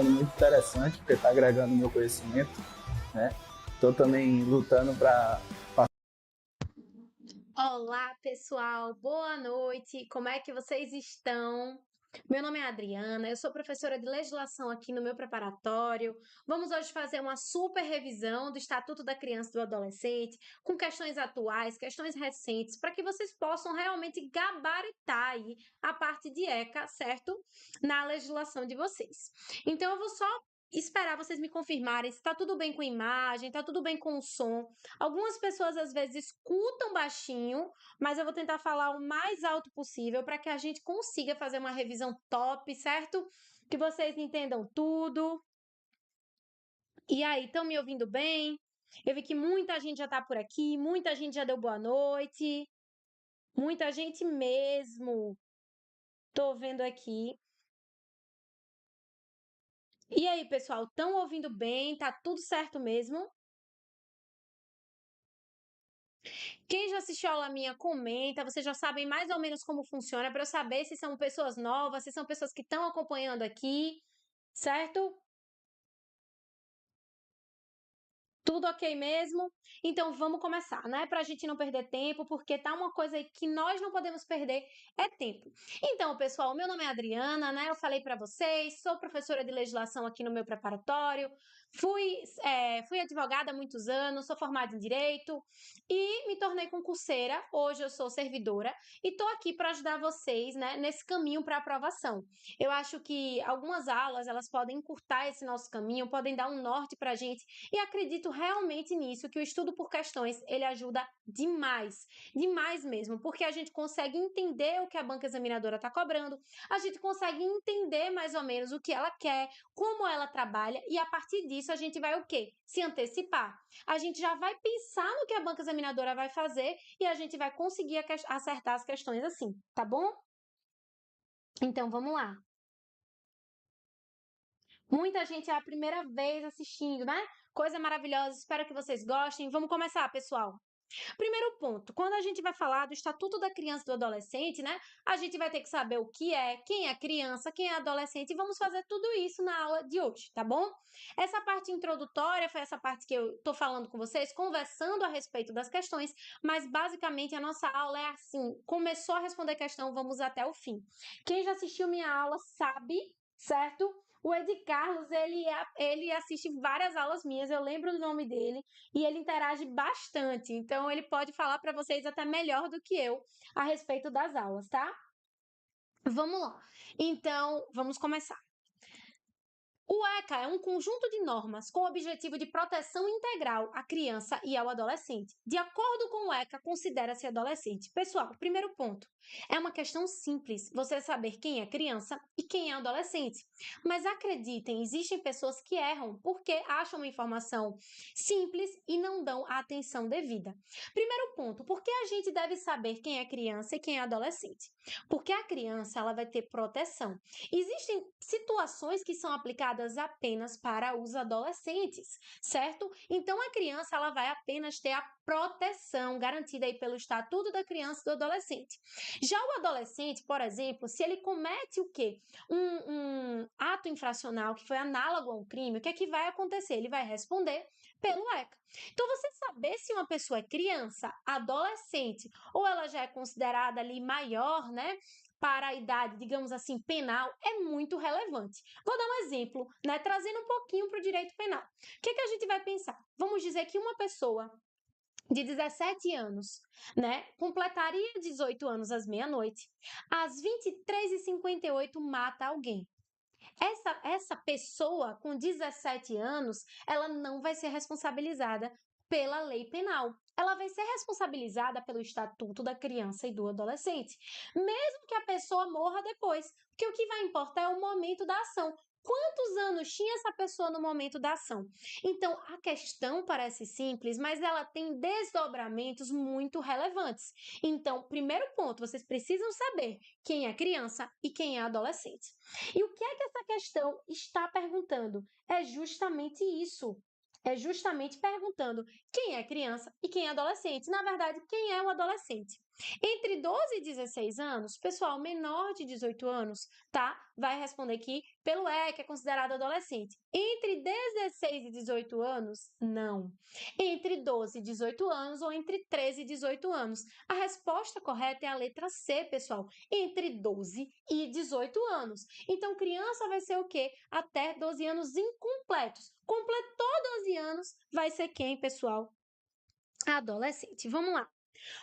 achando muito interessante, porque está agregando meu conhecimento, né? Estou também lutando para. Olá, pessoal, boa noite. Como é que vocês estão? Meu nome é Adriana, eu sou professora de legislação aqui no meu preparatório. Vamos hoje fazer uma super revisão do Estatuto da Criança e do Adolescente, com questões atuais, questões recentes, para que vocês possam realmente gabaritar aí a parte de ECA, certo? Na legislação de vocês. Então, eu vou só esperar vocês me confirmarem se está tudo bem com a imagem, está tudo bem com o som. Algumas pessoas às vezes escutam baixinho, mas eu vou tentar falar o mais alto possível para que a gente consiga fazer uma revisão top, certo? Que vocês entendam tudo. E aí, estão me ouvindo bem? Eu vi que muita gente já está por aqui, muita gente já deu boa noite, muita gente mesmo. Tô vendo aqui. E aí, pessoal, estão ouvindo bem? Tá tudo certo mesmo? Quem já assistiu a aula minha, comenta. Vocês já sabem mais ou menos como funciona, para eu saber se são pessoas novas, se são pessoas que estão acompanhando aqui, certo? Tudo ok mesmo? Então vamos começar, né? Para a gente não perder tempo, porque tá uma coisa aí que nós não podemos perder, é tempo. Então, pessoal, meu nome é Adriana, né? Eu falei para vocês, sou professora de legislação aqui no meu preparatório, fui advogada há muitos anos, sou formada em Direito e me tornei concurseira. Hoje eu sou servidora e estou aqui para ajudar vocês, né, nesse caminho para aprovação. Eu acho que algumas aulas, elas podem encurtar esse nosso caminho, podem dar um norte para a gente e acredito realmente nisso, que o estudo por questões, ele ajuda demais, demais mesmo, porque a gente consegue entender o que a banca examinadora está cobrando, a gente consegue entender mais ou menos o que ela quer, como ela trabalha, e a partir disso a gente vai o quê? Se antecipar. A gente já vai pensar no que a banca examinadora vai fazer e a gente vai conseguir acertar as questões assim, tá bom? Então, vamos lá. Muita gente é a primeira vez assistindo, né? Coisa maravilhosa, espero que vocês gostem. Vamos começar, pessoal. Primeiro ponto, quando a gente vai falar do Estatuto da Criança e do Adolescente, né? A gente vai ter que saber o que é, quem é criança, quem é adolescente e vamos fazer tudo isso na aula de hoje, tá bom? Essa parte introdutória foi essa parte que eu tô falando com vocês, conversando a respeito das questões, mas basicamente a nossa aula é assim, começou a responder questão, vamos até o fim. Quem já assistiu minha aula sabe, certo? O Ed Carlos, ele assiste várias aulas minhas, eu lembro do nome dele, e ele interage bastante, então ele pode falar para vocês até melhor do que eu a respeito das aulas, tá? Vamos lá. Então, vamos começar. O ECA é um conjunto de normas com o objetivo de proteção integral à criança e ao adolescente. De acordo com o ECA, considera-se adolescente. Pessoal, primeiro ponto. É uma questão simples você saber quem é criança e quem é adolescente. Mas acreditem, existem pessoas que erram porque acham uma informação simples e não dão a atenção devida. Primeiro ponto, por que a gente deve saber quem é criança e quem é adolescente? Porque a criança ela vai ter proteção. Existem situações que são aplicadas apenas para os adolescentes, certo? Então a criança ela vai apenas ter a proteção garantida aí pelo Estatuto da Criança e do Adolescente. Já o adolescente, por exemplo, se ele comete o quê? Um ato infracional que foi análogo a um crime, o que é que vai acontecer? Ele vai responder pelo ECA. Então, você saber se uma pessoa é criança, adolescente, ou ela já é considerada ali maior, né? Para a idade, digamos assim, penal, é muito relevante. Vou dar um exemplo, né? Trazendo um pouquinho para o direito penal. O que a gente vai pensar? Vamos dizer que uma pessoa de 17 anos, né, completaria 18 anos às meia-noite, às 23h58 mata alguém. Essa pessoa com 17 anos, ela não vai ser responsabilizada pela lei penal. Ela vai ser responsabilizada pelo Estatuto da Criança e do Adolescente, mesmo que a pessoa morra depois, porque o que vai importar é o momento da ação. Quantos anos tinha essa pessoa no momento da ação? Então, a questão parece simples, mas ela tem desdobramentos muito relevantes. Então, primeiro ponto, vocês precisam saber quem é criança e quem é adolescente. E o que é que essa questão está perguntando? É justamente isso. É justamente perguntando quem é criança e quem é adolescente. Na verdade, quem é o adolescente? Entre 12 e 16 anos, pessoal, menor de 18 anos, tá? Vai responder aqui pelo E, que é considerado adolescente. Entre 16 e 18 anos, não. Entre 12 e 18 anos ou entre 13 e 18 anos. A resposta correta é a letra C, pessoal. Entre 12 e 18 anos. Então, criança vai ser o quê? Até 12 anos incompletos. Completou 12 anos, vai ser quem, pessoal? Adolescente. Vamos lá.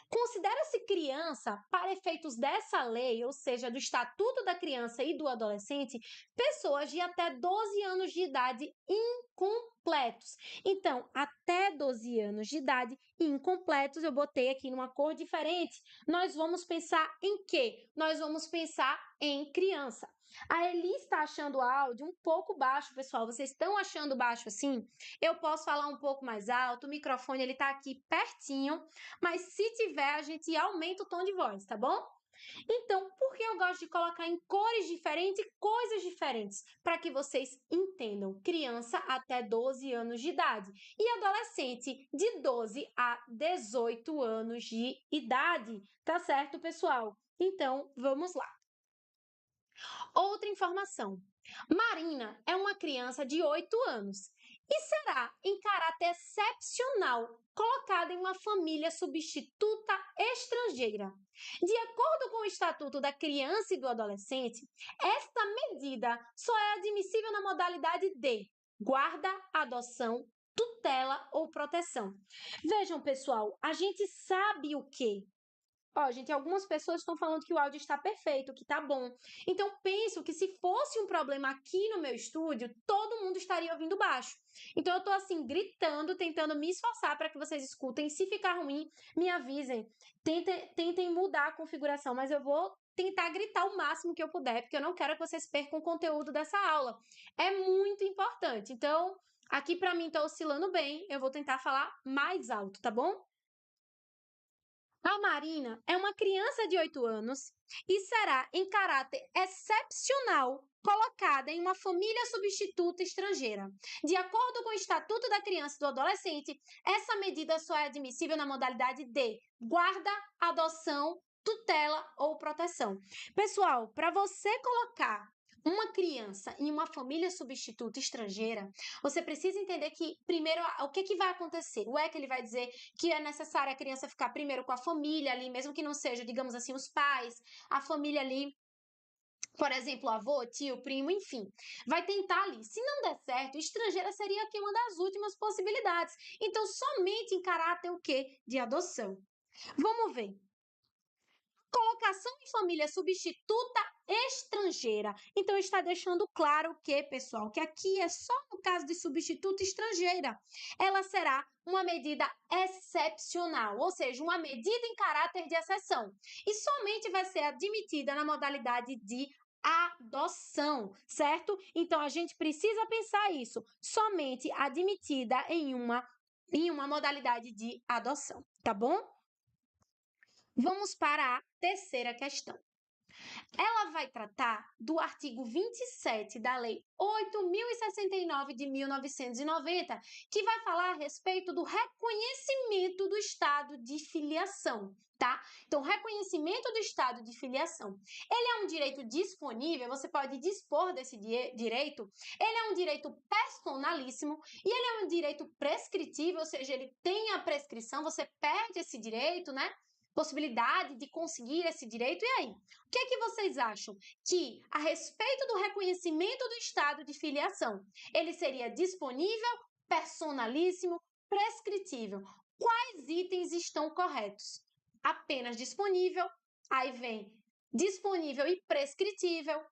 Considera-se criança, para efeitos dessa lei, ou seja, do Estatuto da Criança e do Adolescente, pessoas de até 12 anos de idade incompletos. Então, até 12 anos de idade incompletos, eu botei aqui numa cor diferente. Nós vamos pensar em quê? Nós vamos pensar em criança. A Eli está achando o áudio um pouco baixo, pessoal. Vocês estão achando baixo assim? Eu posso falar um pouco mais alto, o microfone ele está aqui pertinho, mas se tiver, a gente aumenta o tom de voz, tá bom? Então, por que eu gosto de colocar em cores diferentes e coisas diferentes? Para que vocês entendam. Criança até 12 anos de idade e adolescente de 12 a 18 anos de idade. Tá certo, pessoal? Então, vamos lá. Outra informação. Marina é uma criança de 8 anos e será, em caráter excepcional, colocada em uma família substituta estrangeira. De acordo com o Estatuto da Criança e do Adolescente, esta medida só é admissível na modalidade de guarda, adoção, tutela ou proteção. Vejam, pessoal, a gente sabe o quê? Ó, gente, algumas pessoas estão falando que o áudio está perfeito, que tá bom. Então, penso que se fosse um problema aqui no meu estúdio, todo mundo estaria ouvindo baixo. Então, eu tô assim, gritando, tentando me esforçar para que vocês escutem. Se ficar ruim, me avisem. Tentem mudar a configuração, mas eu vou tentar gritar o máximo que eu puder, porque eu não quero que vocês percam o conteúdo dessa aula. É muito importante. Então, aqui para mim tá oscilando bem, eu vou tentar falar mais alto, tá bom? A Marina é uma criança de 8 anos e será, em caráter excepcional, colocada em uma família substituta estrangeira. De acordo com o Estatuto da Criança e do Adolescente, essa medida só é admissível na modalidade de guarda, adoção, tutela ou proteção. Pessoal, para você colocar uma criança em uma família substituta estrangeira, você precisa entender que, primeiro, o que vai acontecer? O que ele vai dizer que é necessário a criança ficar primeiro com a família ali, mesmo que não seja, digamos assim, os pais, a família ali, por exemplo, avô, tio, primo, enfim, vai tentar ali. Se não der certo, estrangeira seria aqui uma das últimas possibilidades. Então, somente em caráter o quê? De adoção. Vamos ver. Colocação em família substituta estrangeira. Então, está deixando claro o que, pessoal? Que aqui é só no caso de substituta estrangeira. Ela será uma medida excepcional, ou seja, uma medida em caráter de exceção. E somente vai ser admitida na modalidade de adoção, certo? Então, a gente precisa pensar isso. Somente admitida em uma modalidade de adoção, tá bom? Vamos para a terceira questão. Ela vai tratar do artigo 27 da Lei 8.069 de 1990, que vai falar a respeito do reconhecimento do estado de filiação, tá? Então, reconhecimento do estado de filiação. Ele é um direito disponível, você pode dispor desse direito. Ele é um direito personalíssimo e ele é um direito prescritível, ou seja, ele tem a prescrição, você perde esse direito, né? Possibilidade de conseguir esse direito. E aí? O que é que vocês acham? Que, a respeito do reconhecimento do estado de filiação, ele seria disponível, personalíssimo, prescritível? Quais itens estão corretos? Apenas disponível, aí vem disponível e prescritível,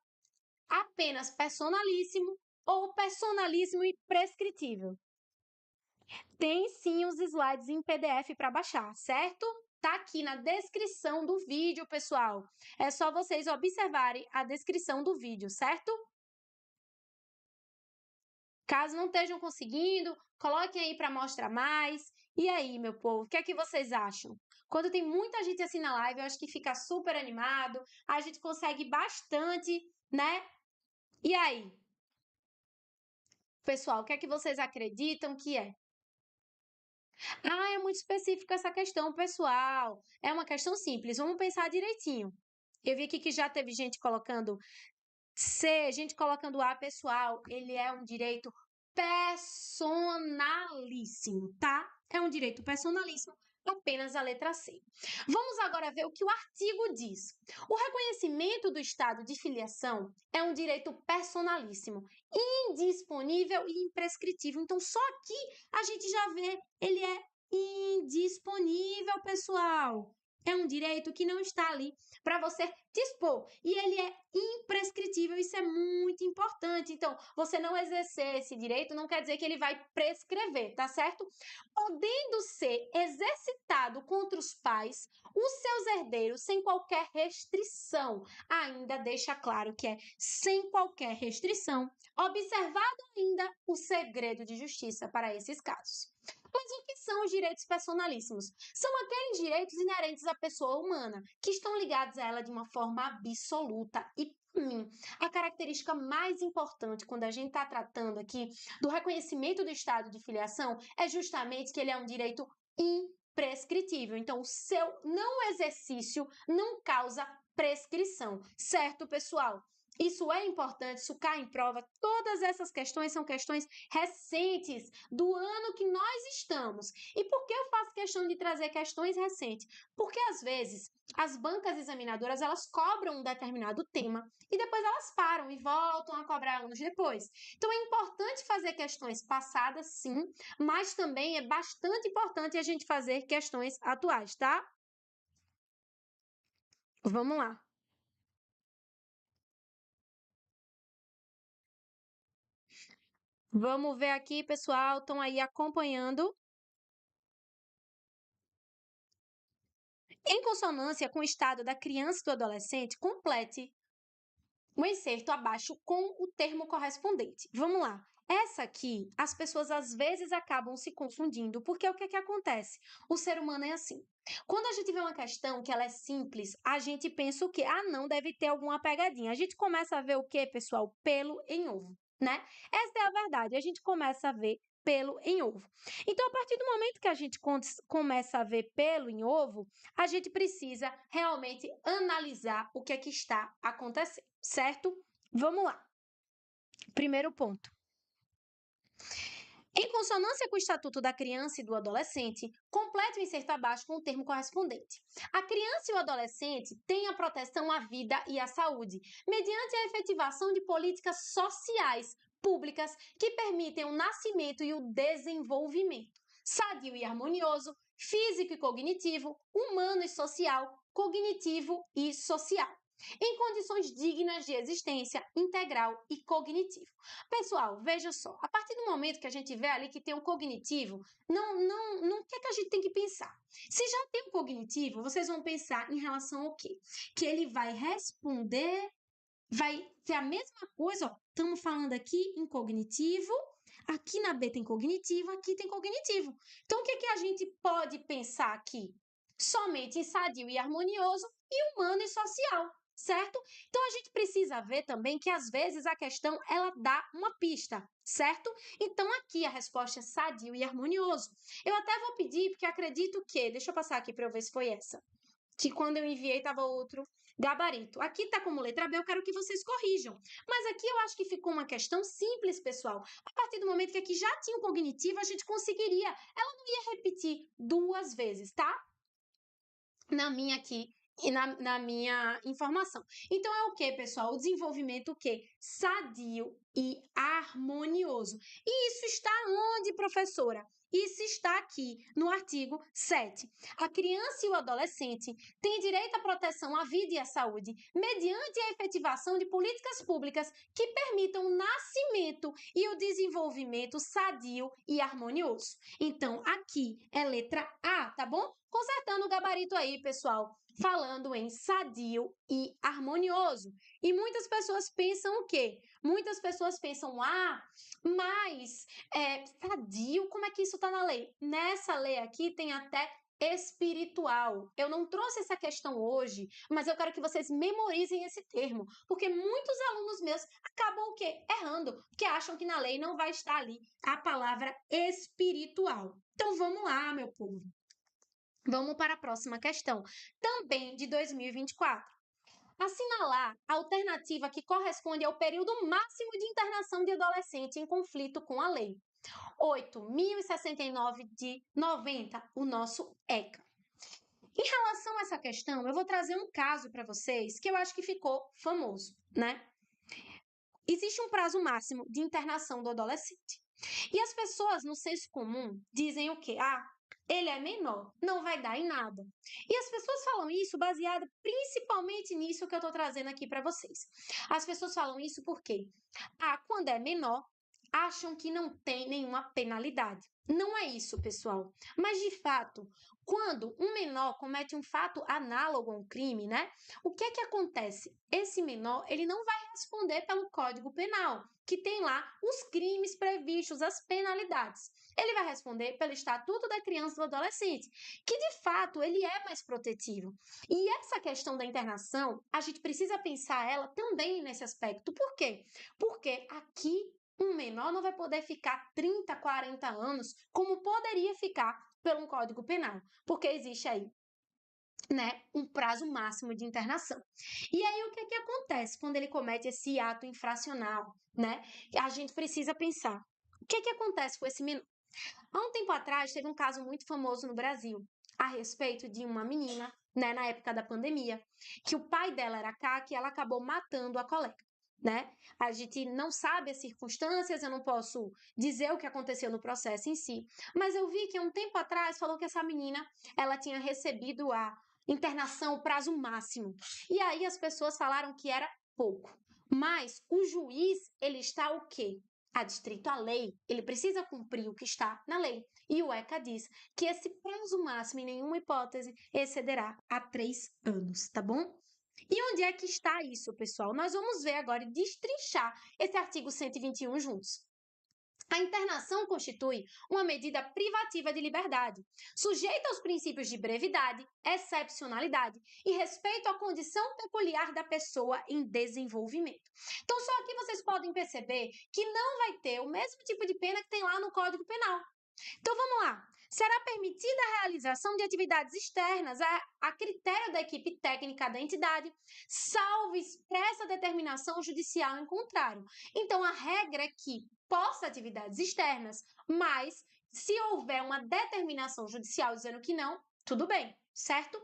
apenas personalíssimo ou personalíssimo e prescritível? Tem sim os slides em PDF para baixar, certo? Tá aqui na descrição do vídeo, pessoal. É só vocês observarem a descrição do vídeo, certo? Caso não estejam conseguindo, coloquem aí para mostrar mais. E aí, meu povo, o que é que vocês acham? Quando tem muita gente assim na live, eu acho que fica super animado, a gente consegue bastante, né? E aí? Pessoal, o que é que vocês acreditam que é? Ah, é muito específica essa questão, pessoal. É uma questão simples. Vamos pensar direitinho. Eu vi aqui que já teve gente colocando C, gente colocando A, pessoal. Ele é um direito personalíssimo, tá? É um direito personalíssimo, apenas a letra C. Vamos agora ver o que o artigo diz. O reconhecimento do estado de filiação é um direito personalíssimo, indisponível e imprescritível. Então, só aqui a gente já vê, ele é indisponível, pessoal. É um direito que não está ali para você dispor. E ele é imprescritível, isso é muito importante. Então, você não exercer esse direito não quer dizer que ele vai prescrever, tá certo? Podendo ser exercitado contra os pais, os seus herdeiros, sem qualquer restrição. Ainda deixa claro que é sem qualquer restrição, observado ainda o segredo de justiça para esses casos. Mas o que são os direitos personalíssimos? São aqueles direitos inerentes à pessoa humana, que estão ligados a ela de uma forma absoluta. E, para mim, a característica mais importante quando a gente está tratando aqui do reconhecimento do estado de filiação é justamente que ele é um direito imprescritível. Então, o seu não exercício não causa prescrição, certo, pessoal? Isso é importante, isso cai em prova. Todas essas questões são questões recentes do ano que nós estamos. E por que eu faço questão de trazer questões recentes? Porque às vezes as bancas examinadoras elas cobram um determinado tema e depois elas param e voltam a cobrar anos depois. Então é importante fazer questões passadas, sim, mas também é bastante importante a gente fazer questões atuais, tá? Vamos lá. Vamos ver aqui, pessoal, estão aí acompanhando. Em consonância com o estado da criança e do adolescente, complete o inserto abaixo com o termo correspondente. Vamos lá. Essa aqui, as pessoas às vezes acabam se confundindo, porque o que acontece? O ser humano é assim. Quando a gente vê uma questão que ela é simples, a gente pensa o quê? Ah, não, deve ter alguma pegadinha. A gente começa a ver o quê, pessoal? Pelo em ovo, né? Essa é a verdade. A gente começa a ver pelo em ovo. Então, a partir do momento que a gente começa a ver pelo em ovo, a gente precisa realmente analisar o que é que está acontecendo, certo? Vamos lá. Primeiro ponto. Em consonância com o Estatuto da Criança e do Adolescente, complete o inserto abaixo com o termo correspondente. A criança e o adolescente têm a proteção à vida e à saúde, mediante a efetivação de políticas sociais públicas que permitem o nascimento e o desenvolvimento sadio e harmonioso, físico e cognitivo, humano e social, cognitivo e social, em condições dignas de existência integral e cognitivo. Pessoal, veja só, a partir do momento que a gente vê ali que tem um cognitivo, o que é que a gente tem que pensar? Se já tem um cognitivo, vocês vão pensar em relação ao quê? Que ele vai responder, vai ser a mesma coisa, ó, estamos falando aqui em cognitivo, aqui na B tem cognitivo, aqui tem cognitivo. Então, o que é que a gente pode pensar aqui? Somente em sadio e harmonioso e humano e social, certo? Então a gente precisa ver também que às vezes a questão ela dá uma pista, certo? Então aqui a resposta é sadio e harmonioso. Eu até vou pedir porque acredito que, deixa eu passar aqui para eu ver se foi essa, que quando eu enviei estava outro gabarito. Aqui está como letra B, eu quero que vocês corrijam. Mas aqui eu acho que ficou uma questão simples, pessoal. A partir do momento que aqui já tinha o cognitivo, a gente conseguiria. Ela não ia repetir duas vezes, tá? Na minha aqui e na minha informação. Então é o que, pessoal? O desenvolvimento o quê? Sadio e harmonioso. E isso está onde, professora? Isso está aqui no artigo 7. A criança e o adolescente têm direito à proteção à vida e à saúde, mediante a efetivação de políticas públicas que permitam o nascimento e o desenvolvimento sadio e harmonioso. Então, aqui é letra A, tá bom? Consertando o gabarito aí, pessoal, falando em sadio e harmonioso. E muitas pessoas pensam o quê? Muitas pessoas pensam, mas sadio, como é que isso está na lei? Nessa lei aqui tem até espiritual. Eu não trouxe essa questão hoje, mas eu quero que vocês memorizem esse termo, porque muitos alunos meus acabam o quê? Errando, porque acham que na lei não vai estar ali a palavra espiritual. Então vamos lá, meu povo. Vamos para a próxima questão, também de 2024. Assinalar a alternativa que corresponde ao período máximo de internação de adolescente em conflito com a lei. 8.069 de 90, o nosso ECA. Em relação a essa questão, eu vou trazer um caso para vocês que eu acho que ficou famoso, né? Existe um prazo máximo de internação do adolescente. E as pessoas no senso comum dizem o quê? Ele é menor, não vai dar em nada. E as pessoas falam isso baseado principalmente nisso que eu estou trazendo aqui para vocês. As pessoas falam isso porque, quando é menor, acham que não tem nenhuma penalidade. Não é isso, pessoal. Mas, de fato, quando um menor comete um fato análogo a um crime, né? O que é que acontece? Esse menor, ele não vai responder pelo Código Penal, que tem lá os crimes previstos, as penalidades. Ele vai responder pelo Estatuto da Criança e do Adolescente, que de fato ele é mais protetivo. E essa questão da internação, a gente precisa pensar ela também nesse aspecto. Por quê? Porque aqui um menor não vai poder ficar 30, 40 anos como poderia ficar pelo Código Penal, porque existe aí, né, um prazo máximo de internação. E aí o que que acontece quando ele comete esse ato infracional, né? A gente precisa pensar. O que que acontece com esse menor? Há um tempo atrás, teve um caso muito famoso no Brasil, a respeito de uma menina, né, na época da pandemia, que o pai dela era CAC e ela acabou matando a colega, né? A gente não sabe as circunstâncias, eu não posso dizer o que aconteceu no processo em si, mas eu vi que há um tempo atrás falou que essa menina, ela tinha recebido a internação, o prazo máximo. E aí as pessoas falaram que era pouco. Mas o juiz, ele está o quê? Adstrito à lei, ele precisa cumprir o que está na lei. E o ECA diz que esse prazo máximo, em nenhuma hipótese, excederá a 3 anos, tá bom? E onde é que está isso, pessoal? Nós vamos ver agora e destrinchar esse artigo 121 juntos. A internação constitui uma medida privativa de liberdade, sujeita aos princípios de brevidade, excepcionalidade e respeito à condição peculiar da pessoa em desenvolvimento. Então, só aqui vocês podem perceber que não vai ter o mesmo tipo de pena que tem lá no Código Penal. Então, vamos lá. Será permitida a realização de atividades externas a critério da equipe técnica da entidade, salvo expressa determinação judicial em contrário. Então, a regra é que possa atividades externas, mas se houver uma determinação judicial dizendo que não, tudo bem, certo?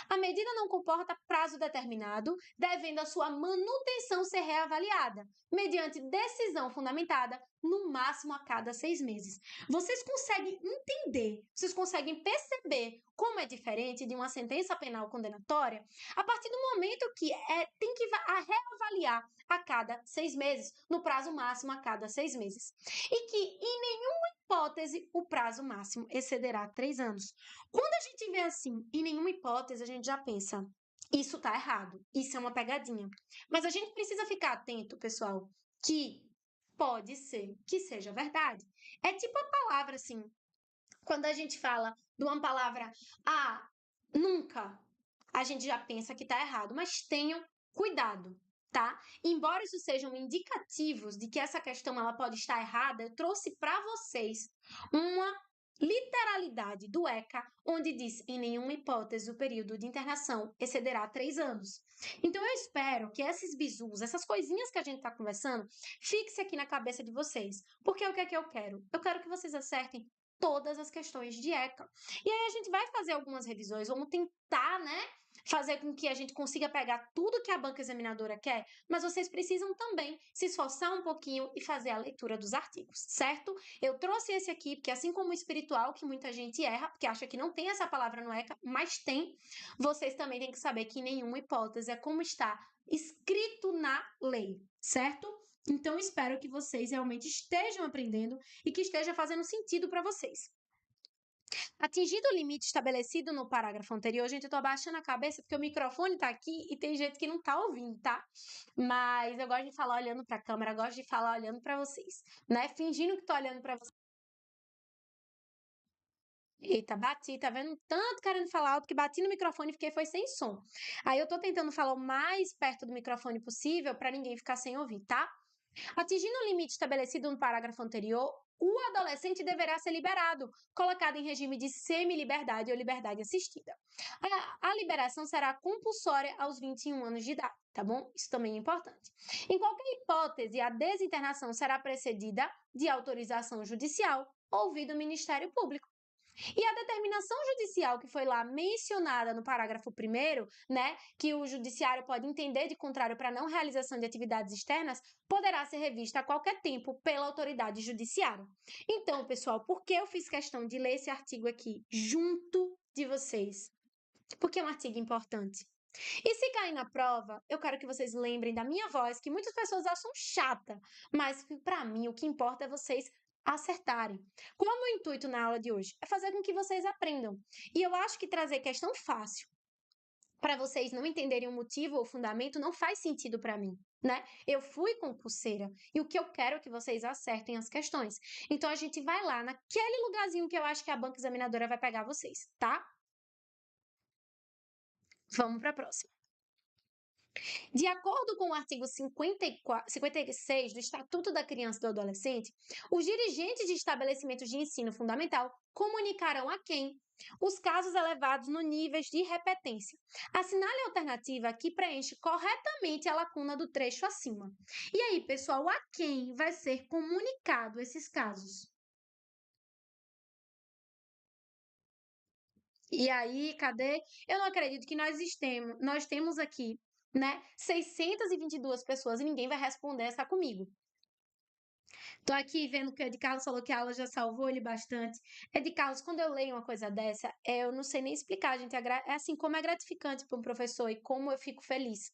A medida não comporta prazo determinado, devendo a sua manutenção ser reavaliada, mediante decisão fundamentada, no máximo a cada 6 meses. Vocês conseguem entender, vocês conseguem perceber como é diferente de uma sentença penal condenatória a partir do momento que tem que reavaliar a cada 6 meses, no prazo máximo a cada 6 meses. E que em nenhuma hipótese o prazo máximo excederá 3 anos. Quando a gente vê assim, em nenhuma hipótese, a gente já pensa, isso tá errado, isso é uma pegadinha. Mas a gente precisa ficar atento, pessoal, que pode ser que seja verdade. É tipo a palavra assim, quando a gente fala de uma palavra, nunca, a gente já pensa que tá errado, mas tenham cuidado, tá? Embora isso sejam indicativos de que essa questão ela pode estar errada, eu trouxe para vocês uma literalidade do ECA, onde diz em nenhuma hipótese o período de internação excederá 3 anos. Então eu espero que esses bizus, essas coisinhas que a gente está conversando, fixe aqui na cabeça de vocês. Porque o que é que eu quero? Eu quero que vocês acertem todas as questões de ECA. E aí a gente vai fazer algumas revisões, vamos tentar, né, fazer com que a gente consiga pegar tudo que a banca examinadora quer, mas vocês precisam também se esforçar um pouquinho e fazer a leitura dos artigos, certo? Eu trouxe esse aqui, porque assim como o espiritual, que muita gente erra, porque acha que não tem essa palavra no ECA, mas tem, vocês também têm que saber que em nenhuma hipótese é como está escrito na lei, certo? Então, espero que vocês realmente estejam aprendendo e que esteja fazendo sentido para vocês. Atingido o limite estabelecido no parágrafo anterior, gente, eu tô abaixando a cabeça porque o microfone tá aqui e tem gente que não tá ouvindo, tá? Mas eu gosto de falar olhando pra câmera, gosto de falar olhando pra vocês, né? Fingindo que tô olhando pra vocês. Eita, bati, tá vendo? Tanto querendo falar alto que bati no microfone e fiquei foi sem som. Aí eu tô tentando falar o mais perto do microfone possível para ninguém ficar sem ouvir, tá? Atingindo o limite estabelecido no parágrafo anterior, o adolescente deverá ser liberado, colocado em regime de semi-liberdade ou liberdade assistida. A liberação será compulsória aos 21 anos de idade, tá bom? Isso também é importante. Em qualquer hipótese, a desinternação será precedida de autorização judicial, ouvido o Ministério Público. E a determinação judicial que foi lá mencionada no parágrafo 1º, né, que o judiciário pode entender de contrário para não realização de atividades externas, poderá ser revista a qualquer tempo pela autoridade judiciária. Então, pessoal, por que eu fiz questão de ler esse artigo aqui junto de vocês? Porque é um artigo importante. E se cair na prova, eu quero que vocês lembrem da minha voz, que muitas pessoas acham chata, mas para mim o que importa é vocês acertarem. Qual é o meu intuito na aula de hoje? É fazer com que vocês aprendam. E eu acho que trazer questão fácil para vocês não entenderem o motivo ou o fundamento não faz sentido para mim, né? Eu fui concurseira e o que eu quero é que vocês acertem as questões. Então a gente vai lá naquele lugarzinho que eu acho que a banca examinadora vai pegar vocês, tá? Vamos para a próxima. De acordo com o artigo 56 do Estatuto da Criança e do Adolescente, os dirigentes de estabelecimentos de ensino fundamental comunicarão a quem os casos elevados no níveis de repetência. Assinale a alternativa que preenche corretamente a lacuna do trecho acima. E aí, pessoal, a quem vai ser comunicado esses casos? E aí, cadê? Eu não acredito que nós temos aqui, né, 622 pessoas e ninguém vai responder essa comigo. Tô aqui vendo que o Ed Carlos falou que a aula já salvou ele bastante. Ed Carlos, quando eu leio uma coisa dessa, eu não sei nem explicar, gente. É assim como é gratificante para um professor e como eu fico feliz.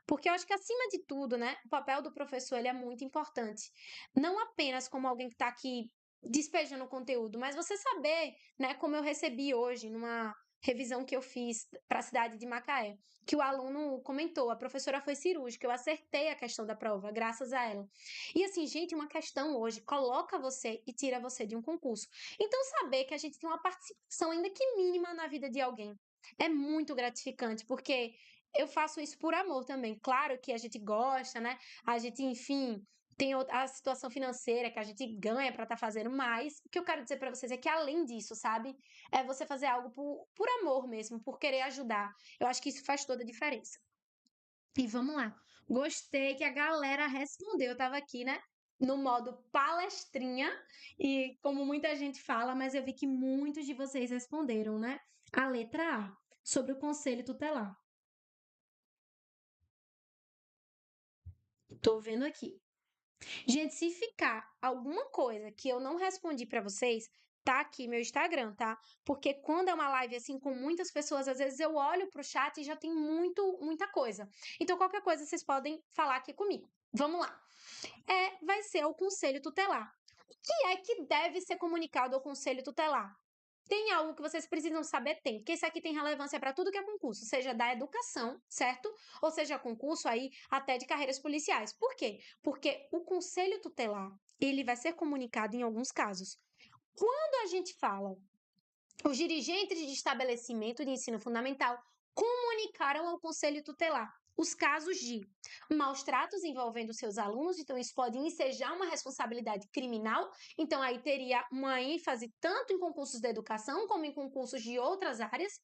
Porque eu acho que, acima de tudo, né, o papel do professor ele é muito importante. Não apenas como alguém que está aqui despejando conteúdo, mas você saber, né, como eu recebi hoje numa revisão que eu fiz para a cidade de Macaé, que o aluno comentou, a professora foi cirúrgica, eu acertei a questão da prova, graças a ela. E assim, gente, uma questão hoje coloca você e tira você de um concurso. Então, saber que a gente tem uma participação, ainda que mínima, na vida de alguém é muito gratificante, porque eu faço isso por amor também. Claro que a gente gosta, né? A gente, enfim, tem a situação financeira que a gente ganha para estar fazendo, mas o que eu quero dizer para vocês é que, além disso, sabe? É você fazer algo por amor mesmo, por querer ajudar. Eu acho que isso faz toda a diferença. E vamos lá. Gostei que a galera respondeu. Eu tava aqui, né? No modo palestrinha, e como muita gente fala, mas eu vi que muitos de vocês responderam, né? A letra A, sobre o conselho tutelar. Tô vendo aqui. Gente, se ficar alguma coisa que eu não respondi pra vocês, tá aqui meu Instagram, tá? Porque quando é uma live assim com muitas pessoas, às vezes eu olho pro chat e já tem muita coisa. Então qualquer coisa vocês podem falar aqui comigo. Vamos lá. Vai ser o conselho tutelar. O que é que deve ser comunicado ao conselho tutelar? Tem algo que vocês precisam saber? Tem, porque isso aqui tem relevância para tudo que é concurso, seja da educação, certo? Ou seja, concurso aí até de carreiras policiais. Por quê? Porque o conselho tutelar, ele vai ser comunicado em alguns casos. Quando a gente fala, os dirigentes de estabelecimento de ensino fundamental comunicaram ao conselho tutelar os casos de maus tratos envolvendo seus alunos, então isso pode ensejar uma responsabilidade criminal, então aí teria uma ênfase tanto em concursos da educação como em concursos de outras áreas,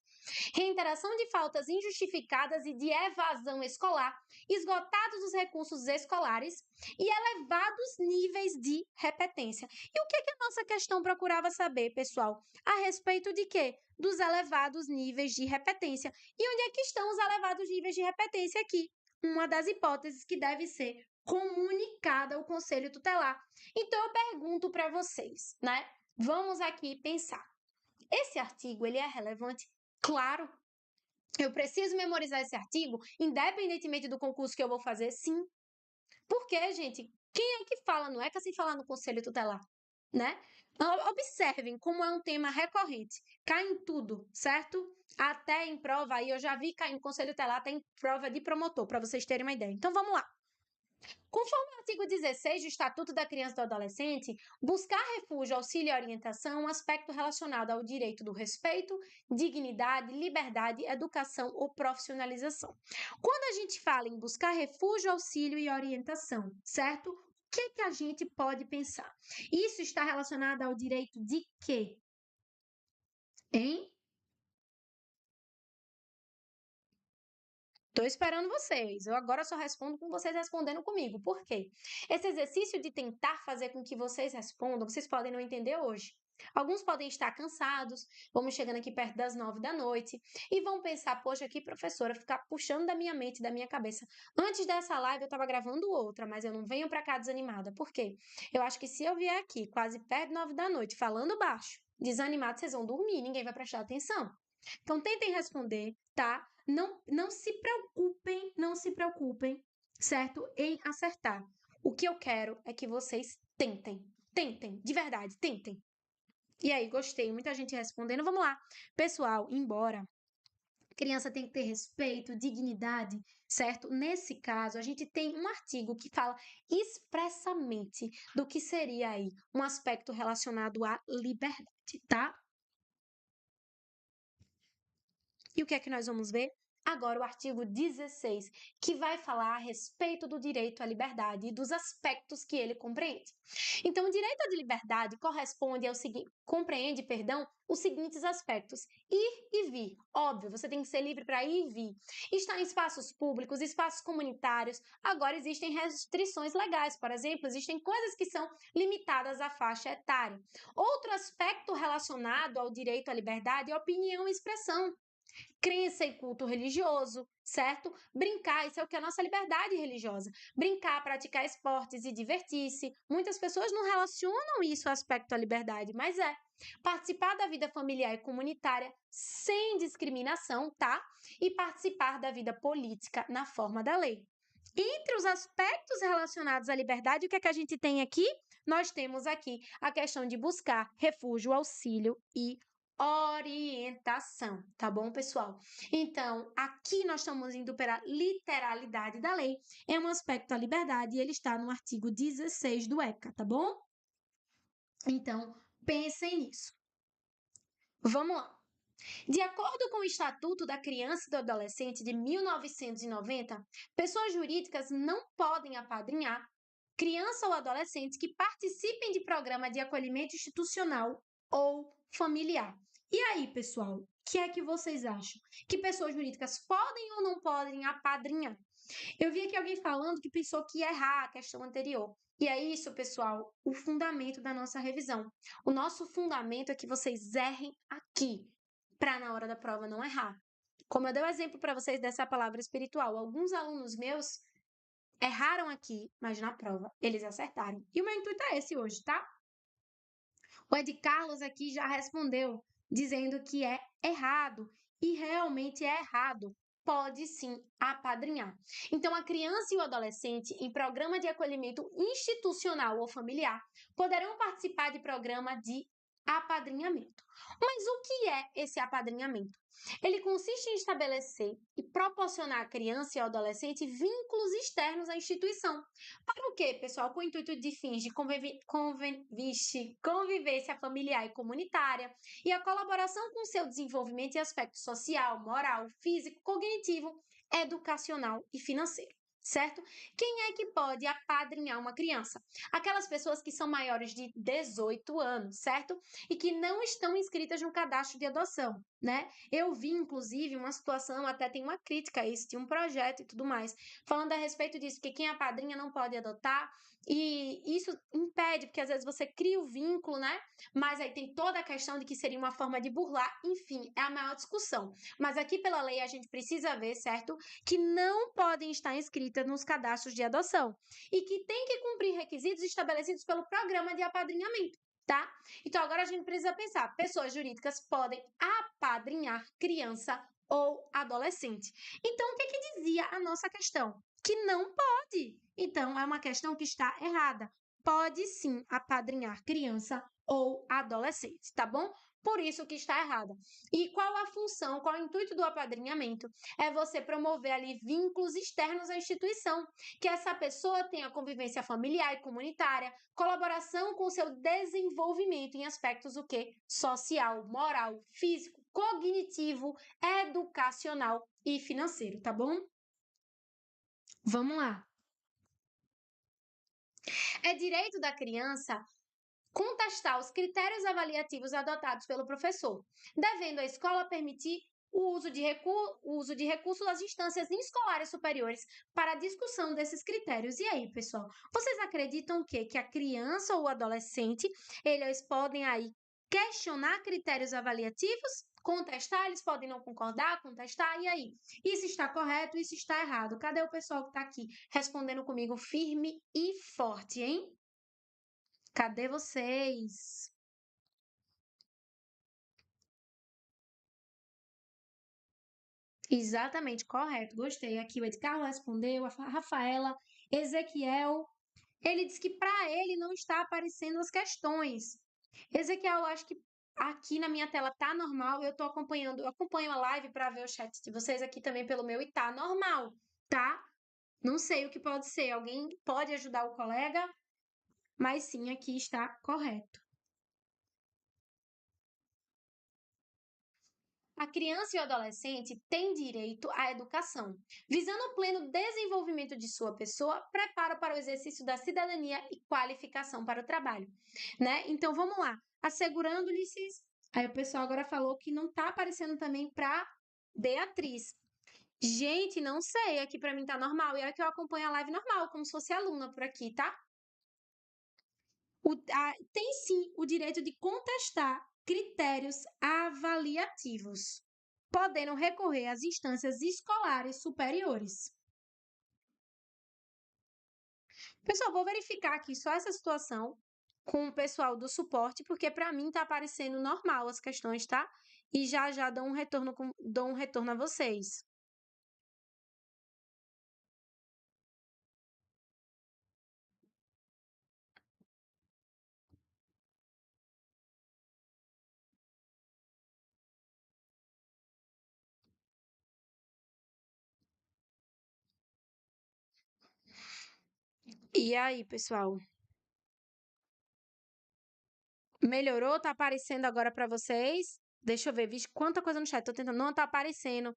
reiteração de faltas injustificadas e de evasão escolar, esgotados os recursos escolares e elevados níveis de repetência. E o que a nossa questão procurava saber, pessoal? A respeito de quê? Dos elevados níveis de repetência. E onde é que estão os elevados níveis de repetência aqui? Uma das hipóteses que deve ser comunicada ao conselho tutelar. Então eu pergunto para vocês, né? Vamos aqui pensar. Esse artigo, ele é relevante? Claro. Eu preciso memorizar esse artigo, independentemente do concurso que eu vou fazer? Sim. Por quê, gente? Quem é que fala? Não é que assim falar no conselho tutelar, né? Observem como é um tema recorrente. Cai em tudo, certo? Até em prova, aí eu já vi cair no conselho tutelar, até em prova de promotor, para vocês terem uma ideia. Então vamos lá. Conforme o artigo 16 do Estatuto da Criança e do Adolescente, buscar refúgio, auxílio e orientação é um aspecto relacionado ao direito do respeito, dignidade, liberdade, educação ou profissionalização. Quando a gente fala em buscar refúgio, auxílio e orientação, certo? O que a gente pode pensar? Isso está relacionado ao direito de quê? Hein? Estou esperando vocês. Eu agora só respondo com vocês respondendo comigo. Por quê? Esse exercício de tentar fazer com que vocês respondam, vocês podem não entender hoje. Alguns podem estar cansados, vamos chegando aqui perto das 9 da noite, e vão pensar, poxa, aqui, professora, ficar puxando da minha mente, da minha cabeça. Antes dessa live eu estava gravando outra, mas eu não venho para cá desanimada. Por quê? Eu acho que se eu vier aqui, quase perto de 9 da noite, falando baixo, desanimado, vocês vão dormir, ninguém vai prestar atenção. Então, tentem responder, tá? Não se preocupem, certo? Em acertar. O que eu quero é que vocês tentem. Tentem, de verdade, tentem. E aí, gostei. Muita gente respondendo. Vamos lá. Pessoal, embora criança tem que ter respeito, dignidade, certo? Nesse caso, a gente tem um artigo que fala expressamente do que seria aí um aspecto relacionado à liberdade, tá? E o que é que nós vamos ver? Agora, o artigo 16, que vai falar a respeito do direito à liberdade e dos aspectos que ele compreende. Então, o direito à liberdade corresponde ao seguinte, compreende, perdão, os seguintes aspectos: ir e vir. Óbvio, você tem que ser livre para ir e vir. Estar em espaços públicos, espaços comunitários. Agora existem restrições legais, por exemplo, existem coisas que são limitadas à faixa etária. Outro aspecto relacionado ao direito à liberdade é opinião e expressão. Crença e culto religioso, certo? Brincar, isso é o que é a nossa liberdade religiosa. Brincar, praticar esportes e divertir-se. Muitas pessoas não relacionam isso ao aspecto da liberdade, mas é. Participar da vida familiar e comunitária sem discriminação, tá? E participar da vida política na forma da lei. Entre os aspectos relacionados à liberdade, o que é que a gente tem aqui? Nós temos aqui a questão de buscar refúgio, auxílio e orientação, tá bom, pessoal? Então, aqui nós estamos indo para a literalidade da lei, é um aspecto da liberdade e ele está no artigo 16 do ECA, tá bom? Então, pensem nisso. Vamos lá. De acordo com o Estatuto da Criança e do Adolescente de 1990, pessoas jurídicas não podem apadrinhar criança ou adolescentes que participem de programa de acolhimento institucional ou familiar. E aí, pessoal, o que é que vocês acham? Que pessoas jurídicas podem ou não podem apadrinhar? Eu vi aqui alguém falando que pensou que ia errar a questão anterior. E é isso, pessoal, o fundamento da nossa revisão. O nosso fundamento é que vocês errem aqui, para na hora da prova não errar. Como eu dei o exemplo para vocês dessa palavra espiritual, alguns alunos meus erraram aqui, mas na prova eles acertaram. E o meu intuito é esse hoje, tá? O Ed Carlos aqui já respondeu, dizendo que é errado. E realmente é errado. Pode sim apadrinhar. Então, a criança e o adolescente em programa de acolhimento institucional ou familiar poderão participar de programa de apadrinhamento. Mas o que é esse apadrinhamento? Ele consiste em estabelecer e proporcionar à criança e ao adolescente vínculos externos à instituição. Para o quê, pessoal? Com o intuito de fins de convivência familiar e comunitária e a colaboração com seu desenvolvimento e aspecto social, moral, físico, cognitivo, educacional e financeiro. Certo? Quem é que pode apadrinhar uma criança? Aquelas pessoas que são maiores de 18 anos, certo? E que não estão inscritas no cadastro de adoção, né? Eu vi, inclusive, uma situação, até tem uma crítica a isso, de um projeto e tudo mais, falando a respeito disso, que quem é padrinha não pode adotar, e isso impede, porque às vezes você cria o vínculo, né? Mas aí tem toda a questão de que seria uma forma de burlar, enfim, é a maior discussão. Mas aqui pela lei a gente precisa ver, certo? Que não podem estar inscritas nos cadastros de adoção e que tem que cumprir requisitos estabelecidos pelo programa de apadrinhamento. Tá? Então, agora a gente precisa pensar: pessoas jurídicas podem apadrinhar criança ou adolescente. Então, o que dizia a nossa questão? Que não pode. Então, é uma questão que está errada. pode sim apadrinhar criança ou adolescente, tá bom? Por isso que está errada. E qual a função, qual o intuito do apadrinhamento? É você promover ali vínculos externos à instituição, que essa pessoa tenha convivência familiar e comunitária, colaboração com o seu desenvolvimento em aspectos o quê? Social, moral, físico, cognitivo, educacional e financeiro, tá bom? Vamos lá. É direito da criança contestar os critérios avaliativos adotados pelo professor, devendo a escola permitir o uso de recursos das instâncias escolares superiores para a discussão desses critérios. E aí, pessoal, vocês acreditam que a criança ou o adolescente, eles podem aí questionar critérios avaliativos? Contestar, eles podem não concordar, contestar, e aí? Isso está correto, isso está errado? Cadê o pessoal que está aqui respondendo comigo firme e forte, hein? Cadê vocês? Exatamente, correto. Gostei. Aqui o Edgar respondeu, a Rafaela, Ezequiel. Ele disse que para ele não está aparecendo as questões. Ezequiel, eu acho que aqui na minha tela tá normal. Eu tô acompanhando, eu acompanho a live para ver o chat de vocês aqui também pelo meu e tá normal, tá? Não sei o que pode ser. Alguém pode ajudar o colega? Mas sim, aqui está correto. A criança e o adolescente têm direito à educação, visando o pleno desenvolvimento de sua pessoa, preparo para o exercício da cidadania e qualificação para o trabalho, né? Então vamos lá, assegurando-lhes. Aí o pessoal agora falou que não está aparecendo também para Beatriz. Gente, não sei, aqui para mim tá normal. E é que eu acompanho a live normal, como se fosse aluna por aqui, tá? Tem sim o direito de contestar critérios avaliativos, podendo recorrer às instâncias escolares superiores. Pessoal, vou verificar aqui só essa situação com o pessoal do suporte, porque para mim tá aparecendo normal as questões, tá? E já já dou um retorno a vocês. E aí, pessoal? Melhorou? Tá aparecendo agora para vocês? Deixa eu ver, vixe, quanta coisa no chat. Tô tentando, não tá aparecendo.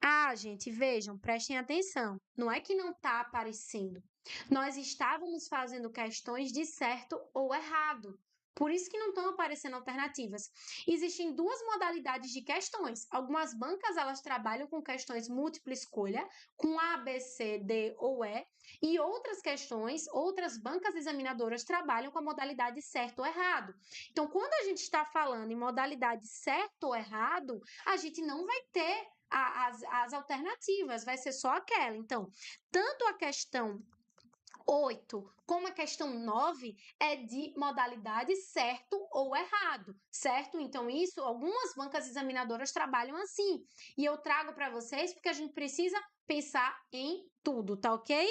Ah, gente, vejam, prestem atenção. Não é que não está aparecendo. Nós estávamos fazendo questões de certo ou errado. Por isso que não estão aparecendo alternativas. Existem duas modalidades de questões. Algumas bancas elas trabalham com questões múltipla escolha, com A, B, C, D ou E, e outras questões, outras bancas examinadoras trabalham com a modalidade certo ou errado. Então, quando a gente está falando em modalidade certo ou errado, a gente não vai ter as alternativas, vai ser só aquela. Então, tanto a questão 8 como a questão 9 é de modalidade certo ou errado, certo? Então, isso, algumas bancas examinadoras trabalham assim. E eu trago para vocês porque a gente precisa pensar em tudo, tá ok?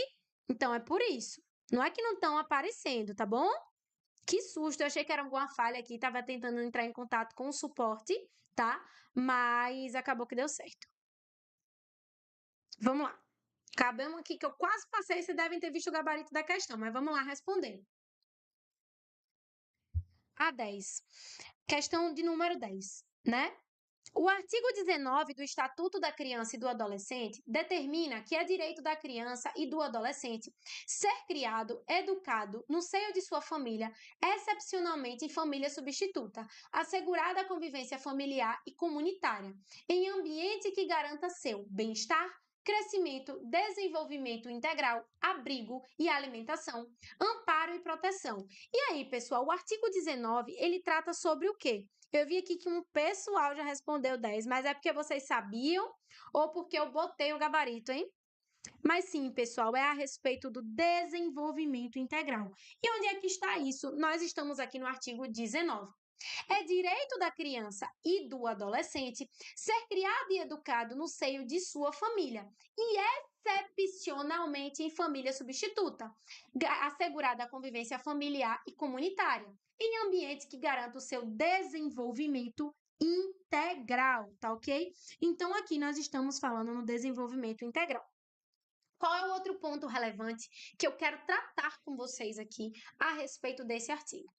Então, é por isso. Não é que não estão aparecendo, tá bom? Que susto, eu achei que era alguma falha aqui, estava tentando entrar em contato com o suporte, tá? Mas acabou que deu certo. Vamos lá. Cabemos aqui que eu quase passei, vocês devem ter visto o gabarito da questão, mas vamos lá responder. A 10. Questão de número 10, né? O artigo 19 do Estatuto da Criança e do Adolescente determina que é direito da criança e do adolescente ser criado, educado no seio de sua família, excepcionalmente em família substituta, assegurada a convivência familiar e comunitária, em ambiente que garanta seu bem-estar, crescimento, desenvolvimento integral, abrigo e alimentação, amparo e proteção. E aí, pessoal, o artigo 19, ele trata sobre o quê? Eu vi aqui que um pessoal já respondeu 10, mas é porque vocês sabiam ou porque eu botei o gabarito, hein? Mas sim, pessoal, é a respeito do desenvolvimento integral. E onde é que está isso? Nós estamos aqui no artigo 19. É direito da criança e do adolescente ser criado e educado no seio de sua família e excepcionalmente em família substituta, assegurada a convivência familiar e comunitária, em ambientes que garantam o seu desenvolvimento integral, tá ok? Então aqui nós estamos falando no desenvolvimento integral. Qual é o outro ponto relevante que eu quero tratar com vocês aqui a respeito desse artigo?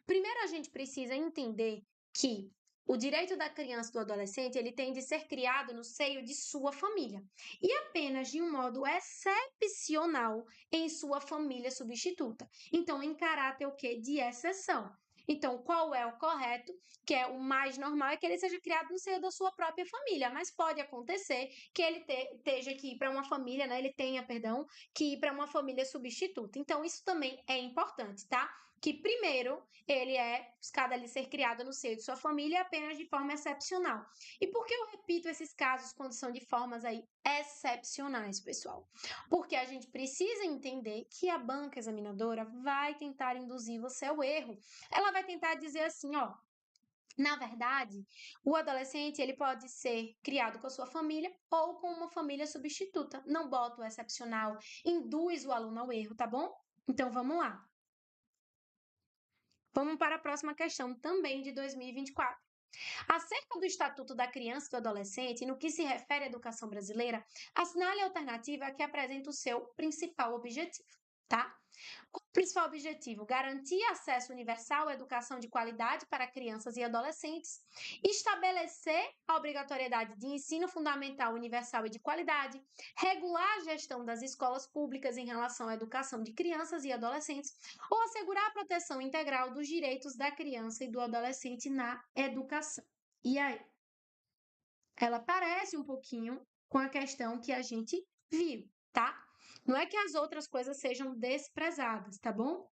Primeiro, a gente precisa entender que o direito da criança e do adolescente ele tem de ser criado no seio de sua família e apenas de um modo excepcional em sua família substituta. Então, em caráter o quê? De exceção. Então, qual é o correto? Que é o mais normal é que ele seja criado no seio da sua própria família, mas pode acontecer que ele esteja que ir para uma família, né? Ele tenha, perdão, que ir para uma família substituta. Então, isso também é importante, tá? Que primeiro ele é buscado ali ser criado no seio de sua família apenas de forma excepcional. E por que eu repito esses casos quando são de formas aí excepcionais, pessoal? Porque a gente precisa entender que a banca examinadora vai tentar induzir você ao erro. Ela vai tentar dizer assim, ó, na verdade, o adolescente ele pode ser criado com a sua família ou com uma família substituta. Não bota o excepcional, induz o aluno ao erro, tá bom? Então vamos lá. Vamos para a próxima questão, também de 2024. Acerca do Estatuto da Criança e do Adolescente, no que se refere à educação brasileira, assinale a alternativa que apresenta o seu principal objetivo, tá? Qual o principal objetivo? Garantir acesso universal à educação de qualidade para crianças e adolescentes, estabelecer a obrigatoriedade de ensino fundamental universal e de qualidade, regular a gestão das escolas públicas em relação à educação de crianças e adolescentes, ou assegurar a proteção integral dos direitos da criança e do adolescente na educação. E aí? Ela parece um pouquinho com a questão que a gente viu, tá? Não é que as outras coisas sejam desprezadas, tá bom?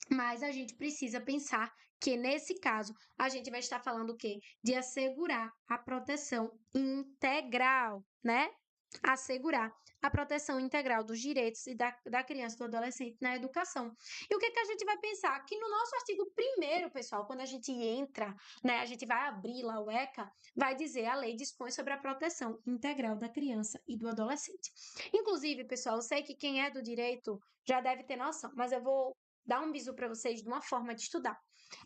Mas a gente precisa pensar que, nesse caso, a gente vai estar falando o quê? De assegurar a proteção integral, né? Assegurar a proteção integral dos direitos da criança e do adolescente na educação. E o que, que a gente vai pensar? Que no nosso artigo 1º, pessoal, quando a gente entra, né, a gente vai abrir lá o ECA, vai dizer a lei dispõe sobre a proteção integral da criança e do adolescente. Inclusive, pessoal, eu sei que quem é do direito já deve ter noção, mas eu vou dar um bisu para vocês de uma forma de estudar.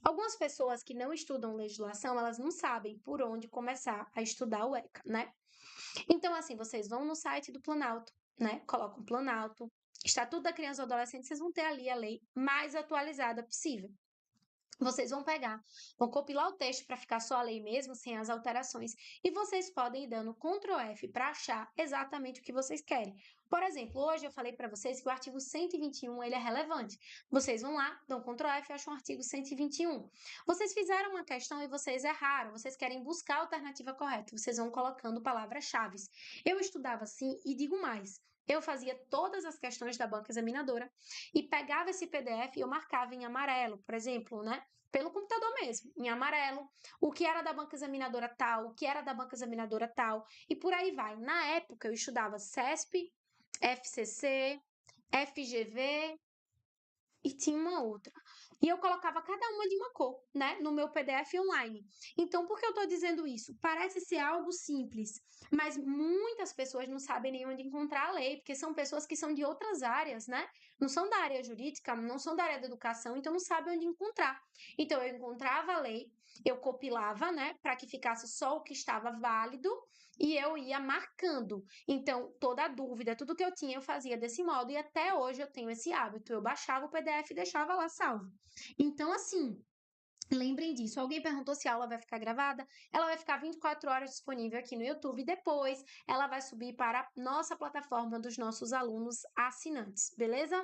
Algumas pessoas que não estudam legislação, elas não sabem por onde começar a estudar o ECA, né? Então, assim, vocês vão no site do Planalto, né? Colocam Planalto, Estatuto da Criança e do Adolescente, vocês vão ter ali a lei mais atualizada possível. Vocês vão pegar, vão compilar o texto para ficar só a lei mesmo, sem as alterações, e vocês podem ir dando Ctrl F para achar exatamente o que vocês querem. Por exemplo, hoje eu falei para vocês que o artigo 121 ele é relevante. Vocês vão lá, dão Ctrl F e acham o artigo 121. Vocês fizeram uma questão e vocês erraram, vocês querem buscar a alternativa correta, vocês vão colocando palavras-chave. Eu estudava assim e digo mais. Eu fazia todas as questões da banca examinadora e pegava esse PDF e eu marcava em amarelo, por exemplo, né? Pelo computador mesmo, em amarelo, o que era da banca examinadora tal, o que era da banca examinadora tal, e por aí vai. Na época, eu estudava CESP, FCC, FGV e tinha uma outra. E eu colocava cada uma de uma cor, né, no meu PDF online. Então, por que eu estou dizendo isso? Parece ser algo simples, mas muitas pessoas não sabem nem onde encontrar a lei, porque são pessoas que são de outras áreas, né? Não são da área jurídica, não são da área da educação, então não sabem onde encontrar. Então, eu encontrava a lei, eu compilava, né, para que ficasse só o que estava válido e eu ia marcando. Então, toda a dúvida, tudo que eu tinha, eu fazia desse modo e até hoje eu tenho esse hábito. Eu baixava o PDF e deixava lá salvo. Então, assim, lembrem disso. Alguém perguntou se a aula vai ficar gravada? Ela vai ficar 24 horas disponível aqui no YouTube. Depois, ela vai subir para a nossa plataforma dos nossos alunos assinantes, beleza?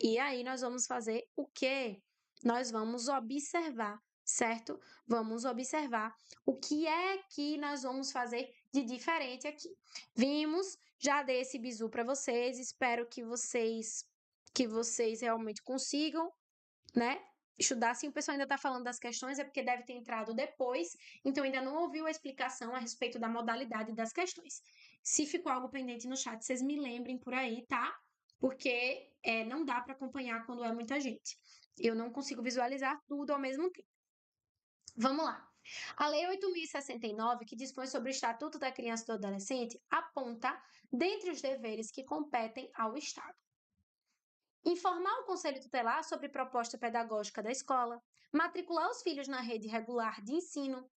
E aí, nós vamos fazer o quê? Nós vamos observar, certo? Vamos observar o que é que nós vamos fazer de diferente aqui. Vimos, já dei esse bizu para vocês, espero que vocês realmente consigam, né? Estudar, se o pessoal ainda está falando das questões, é porque deve ter entrado depois, então ainda não ouviu a explicação a respeito da modalidade das questões. Se ficou algo pendente no chat, vocês me lembrem por aí, tá? porque não dá para acompanhar quando é muita gente. Eu não consigo visualizar tudo ao mesmo tempo. Vamos lá. A Lei 8.069, que dispõe sobre o Estatuto da Criança e do Adolescente, aponta, dentre os deveres que competem ao Estado, informar o Conselho Tutelar sobre proposta pedagógica da escola, matricular os filhos na rede regular de ensino,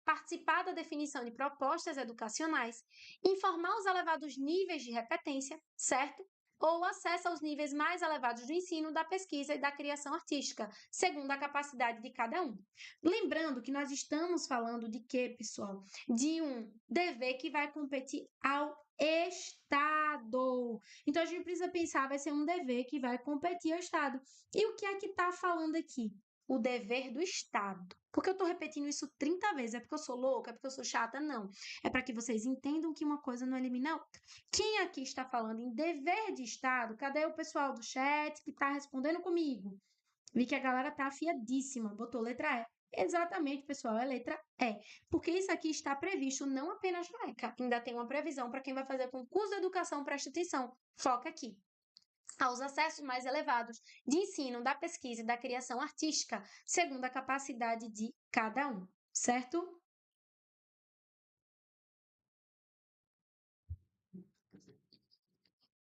participar da definição de propostas educacionais, informar os elevados níveis de repetência, certo? Ou acesso aos níveis mais elevados do ensino, da pesquisa e da criação artística, segundo a capacidade de cada um. Lembrando que nós estamos falando de quê, pessoal? De um dever que vai competir ao Estado. Então, a gente precisa pensar, vai ser um dever que vai competir ao Estado. E o que é que está falando aqui? O dever do Estado. Por que eu estou repetindo isso 30 vezes? É porque eu sou louca? É porque eu sou chata? Não. É para que vocês entendam que uma coisa não elimina a outra. Quem aqui está falando em dever de Estado? Cadê o pessoal do chat que está respondendo comigo? Vi que a galera está afiadíssima. Botou letra E. Exatamente, pessoal, é letra E. Porque isso aqui está previsto não apenas na ECA, ainda tem uma previsão para quem vai fazer concurso de educação, presta atenção. Foca aqui aos acessos mais elevados de ensino, da pesquisa e da criação artística, segundo a capacidade de cada um, certo?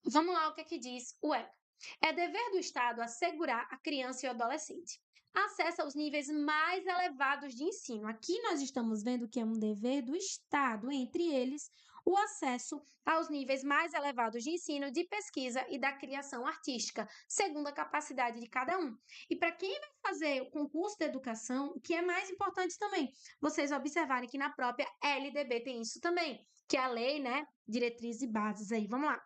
Vamos lá, o que é que diz o ECA? É dever do Estado assegurar a criança e o adolescente acesso aos níveis mais elevados de ensino. Aqui nós estamos vendo que é um dever do Estado, entre eles, o acesso aos níveis mais elevados de ensino, de pesquisa e da criação artística, segundo a capacidade de cada um. E para quem vai fazer o concurso de educação, o que é mais importante também, vocês observarem que na própria LDB tem isso também, que é a lei, né, diretrizes e bases aí. Vamos lá.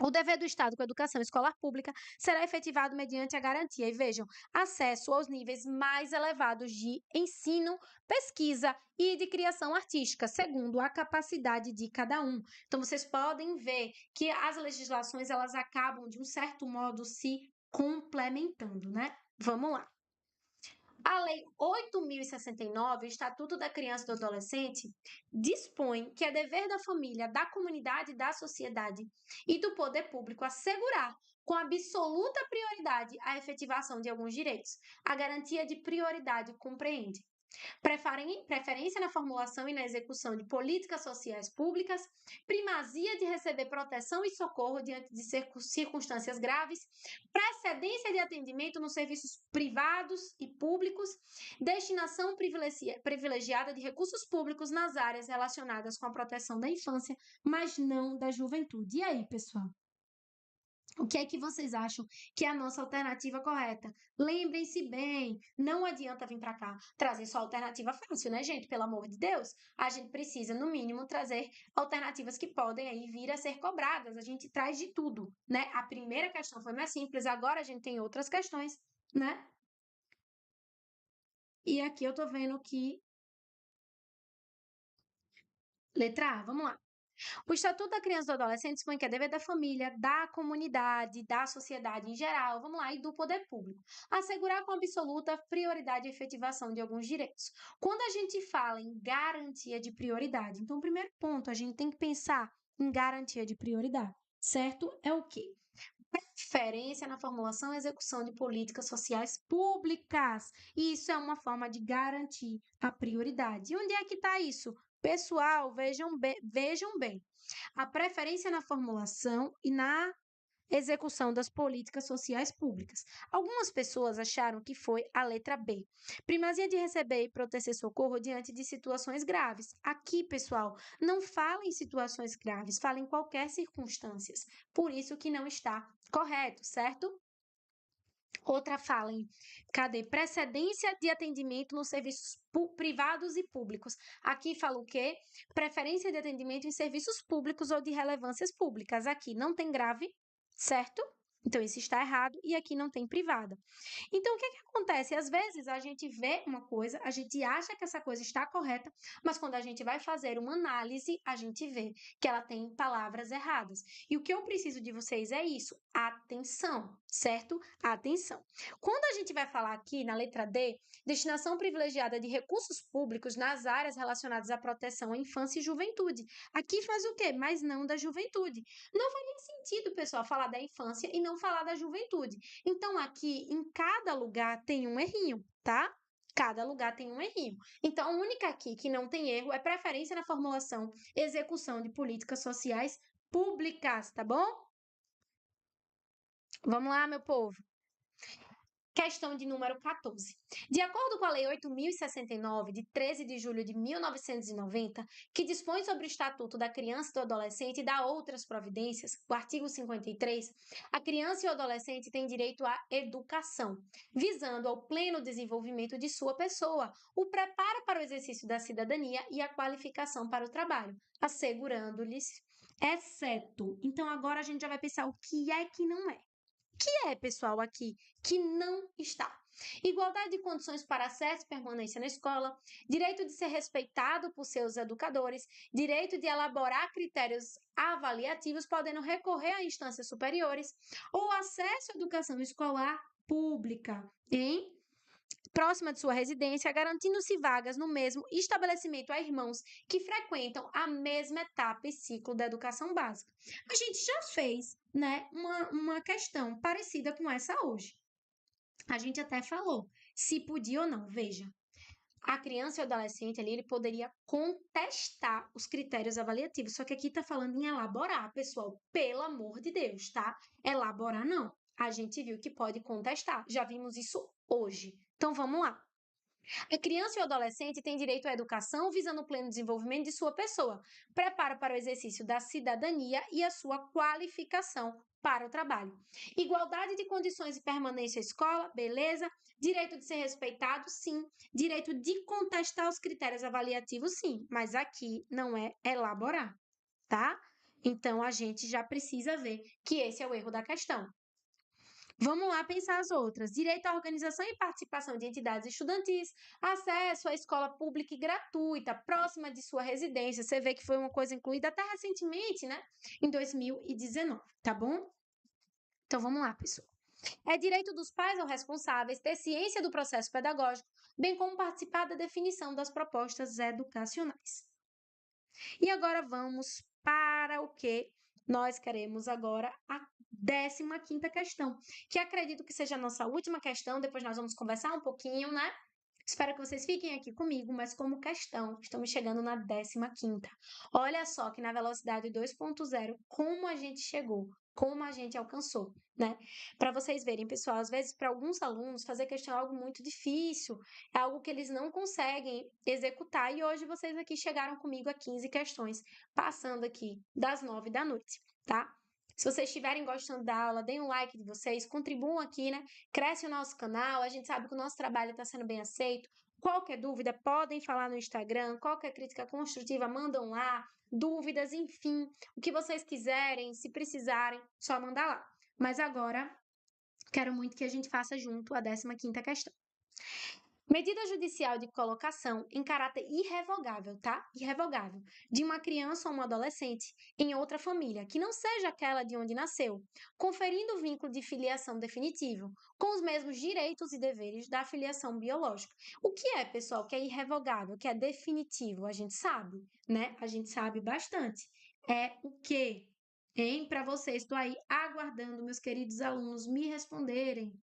O dever do Estado com a educação escolar pública será efetivado mediante a garantia, e vejam, acesso aos níveis mais elevados de ensino, pesquisa e de criação artística, segundo a capacidade de cada um. Então, vocês podem ver que as legislações, elas acabam, de um certo modo, se complementando, né? Vamos lá. A Lei 8.069, o Estatuto da Criança e do Adolescente, dispõe que é dever da família, da comunidade, da sociedade e do poder público assegurar, com absoluta prioridade, a efetivação de alguns direitos. A garantia de prioridade compreende preferência na formulação e na execução de políticas sociais públicas, primazia de receber proteção e socorro diante de circunstâncias graves, precedência de atendimento nos serviços privados e públicos, destinação privilegiada de recursos públicos nas áreas relacionadas com a proteção da infância, mas não da juventude. E aí, pessoal? O que é que vocês acham que é a nossa alternativa correta? Lembrem-se bem, não adianta vir para cá trazer só alternativa fácil, né, gente? Pelo amor de Deus. A gente precisa, no mínimo, trazer alternativas que podem aí vir a ser cobradas. A gente traz de tudo, né? A primeira questão foi mais simples, agora a gente tem outras questões, né? E aqui eu tô vendo que... Letra A, vamos lá. O Estatuto da Criança e do Adolescente dispõe que é dever da família, da comunidade, da sociedade em geral, vamos lá, e do poder público, assegurar com absoluta prioridade a efetivação de alguns direitos. Quando a gente fala em garantia de prioridade, então, o primeiro ponto, a gente tem que pensar em garantia de prioridade, certo? É o quê? Preferência na formulação e execução de políticas sociais públicas. E isso é uma forma de garantir a prioridade. E onde é que está isso? Pessoal, vejam bem. A preferência na formulação e na execução das políticas sociais públicas. Algumas pessoas acharam que foi a letra B. Primazia de receber e proteger socorro diante de situações graves. Aqui, pessoal, não fala em situações graves, fala em qualquer circunstâncias. Por isso que não está correto, certo? Outra fala em, cadê? Precedência de atendimento nos serviços privados e públicos. Aqui fala o quê? Preferência de atendimento em serviços públicos ou de relevâncias públicas. Aqui não tem grave, certo? Então, isso está errado e aqui não tem privada. Então, o que acontece? Às vezes a gente vê uma coisa, a gente acha que essa coisa está correta, mas quando a gente vai fazer uma análise, a gente vê que ela tem palavras erradas. E o que eu preciso de vocês é isso: atenção, certo? Atenção. Quando a gente vai falar aqui na letra D, destinação privilegiada de recursos públicos nas áreas relacionadas à proteção à infância e juventude. Aqui faz o quê? Mas não da juventude. Não faria sentido, pessoal, falar da infância e não falar da juventude. Então, aqui, em cada lugar tem um errinho, tá? Cada lugar tem um errinho. Então, a única aqui que não tem erro é preferência na formulação, execução de políticas sociais públicas, tá bom? Vamos lá, meu povo. Questão de número 14. De acordo com a Lei 8.069, de 13 de julho de 1990, que dispõe sobre o Estatuto da Criança e do Adolescente e dá outras providências, o artigo 53, a criança e o adolescente têm direito à educação, visando ao pleno desenvolvimento de sua pessoa, o preparo para o exercício da cidadania e a qualificação para o trabalho, assegurando-lhes, exceto. Então, agora a gente já vai pensar o que é que não é. Que é, pessoal, aqui que não está. Igualdade de condições para acesso e permanência na escola, direito de ser respeitado por seus educadores, direito de elaborar critérios avaliativos, podendo recorrer a instâncias superiores, ou acesso à educação escolar pública, hein? Próxima de sua residência, garantindo-se vagas no mesmo estabelecimento a irmãos que frequentam a mesma etapa e ciclo da educação básica. A gente já fez, né, uma questão parecida com essa hoje. A gente até falou se podia ou não. Veja, a criança e o adolescente ali, ele poderia contestar os critérios avaliativos, só que aqui está falando em elaborar, pessoal, pelo amor de Deus, tá? Elaborar não. A gente viu que pode contestar, já vimos isso hoje. Então vamos lá. A criança e o adolescente têm direito à educação visando o pleno desenvolvimento de sua pessoa, preparo para o exercício da cidadania e a sua qualificação para o trabalho. Igualdade de condições de permanência à escola, beleza. Direito de ser respeitado, sim. Direito de contestar os critérios avaliativos, sim. Mas aqui não é elaborar, tá? Então, a gente já precisa ver que esse é o erro da questão. Vamos lá pensar as outras. Direito à organização e participação de entidades estudantis, acesso à escola pública e gratuita, próxima de sua residência. Você vê que foi uma coisa incluída até recentemente, né? Em 2019, tá bom? Então, vamos lá, pessoal. É direito dos pais ou responsáveis ter ciência do processo pedagógico, bem como participar da definição das propostas educacionais. E agora vamos para o que nós queremos agora, a 15ª questão, que acredito que seja a nossa última questão, depois nós vamos conversar um pouquinho, né? Espero que vocês fiquem aqui comigo, mas como questão, estamos chegando na 15ª. Olha só que na velocidade 2.0, como a gente chegou, como a gente alcançou, né? Para vocês verem, pessoal, às vezes para alguns alunos fazer questão é algo muito difícil, é algo que eles não conseguem executar e hoje vocês aqui chegaram comigo a 15 questões, passando aqui das 9 da noite, tá? Se vocês estiverem gostando da aula, deem um like de vocês, contribuam aqui, né? Cresce o nosso canal, a gente sabe que o nosso trabalho está sendo bem aceito. Qualquer dúvida, podem falar no Instagram, qualquer crítica construtiva, mandam lá, dúvidas, enfim, o que vocês quiserem, se precisarem, só mandar lá. Mas agora, quero muito que a gente faça junto a 15ª questão. Medida judicial de colocação em caráter irrevogável, tá? Irrevogável, de uma criança ou um adolescente em outra família, que não seja aquela de onde nasceu, conferindo o vínculo de filiação definitivo, com os mesmos direitos e deveres da filiação biológica. O que é, pessoal, que é irrevogável, que é definitivo? A gente sabe, né? A gente sabe bastante. É o quê? Hein? Para vocês, estou aí aguardando meus queridos alunos me responderem.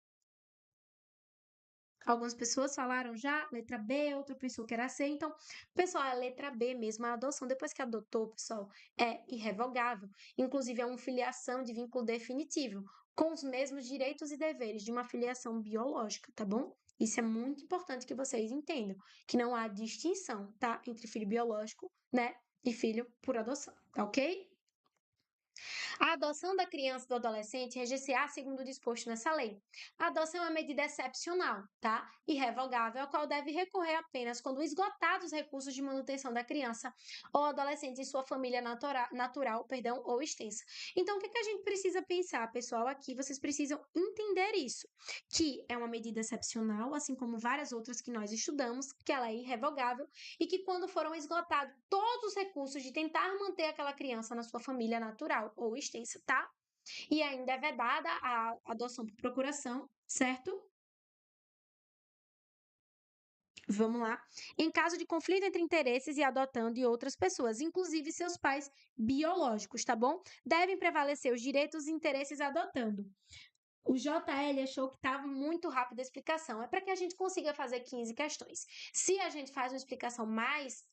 Algumas pessoas falaram já, letra B, outra pensou que era C. Então, pessoal, a letra B mesmo, a adoção, depois que adotou, pessoal, é irrevogável. Inclusive, é uma filiação de vínculo definitivo, com os mesmos direitos e deveres de uma filiação biológica, tá bom? Isso é muito importante que vocês entendam, que não há distinção, tá? Entre filho biológico, né, e filho por adoção, tá ok? A adoção da criança e do adolescente reger-se-á segundo o disposto nessa lei. A adoção é uma medida excepcional, tá? Irrevogável, a qual deve recorrer apenas quando esgotados os recursos de manutenção da criança ou adolescente em sua família natural, ou extensa. Então, o que a gente precisa pensar, pessoal, aqui? Vocês precisam entender isso, que é uma medida excepcional, assim como várias outras que nós estudamos, que ela é irrevogável e que quando foram esgotados todos os recursos de tentar manter aquela criança na sua família natural ou extensa, tá? E ainda é vedada a adoção por procuração, certo? Vamos lá. Em caso de conflito entre interesses e adotando de outras pessoas, inclusive seus pais biológicos, tá bom? Devem prevalecer os direitos e interesses adotando. O JL achou que estava muito rápida a explicação. É para que a gente consiga fazer 15 questões. Se a gente faz uma explicação mais